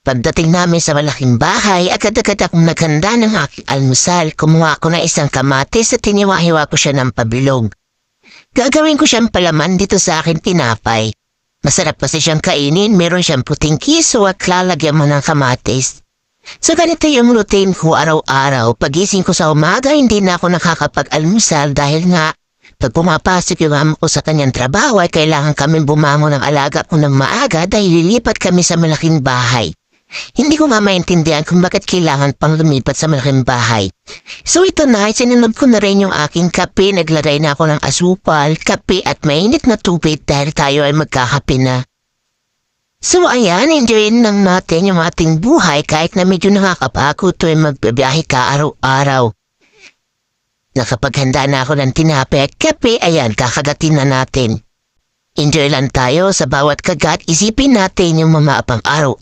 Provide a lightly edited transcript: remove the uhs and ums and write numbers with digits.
Pagdating namin sa malaking bahay, agad-agad akong naghanda ng aking almusal. Kumuha ko na isang kamatis at tiniwa-hiwa ko siya ng pabilog. Gagawin ko siyang palaman dito sa akin tinapay. Masarap kasi siyang kainin, meron siyang puting kiso at lalagyan mo ng kamatis. So ganito yung routine ko araw-araw. Pagising ko sa umaga, hindi na ako nakakapag-almusal dahil nga pag pumapasok yung amo ko sa kanyang trabaho ay kailangan kami bumangon ng alaga ko ng maaga dahil lilipat kami sa malaking bahay. Hindi ko nga maintindihan kung bakit kailangan pang lumipat sa malaking bahay. So ito na, sinunod ko na rin yung aking kape. Naglagay na ako ng asukal, kape at mainit na tubig dahil tayo ay magkakape na. So ayan, enjoyin lang natin yung ating buhay kahit na medyo nakakapagod tuwing magbabiyahe ka araw-araw. Nakapaghanda na ako ng tinapay at kape, ayan, kakagatin na natin. Enjoy lang tayo sa bawat kagat, isipin natin yung mga pang araw-araw.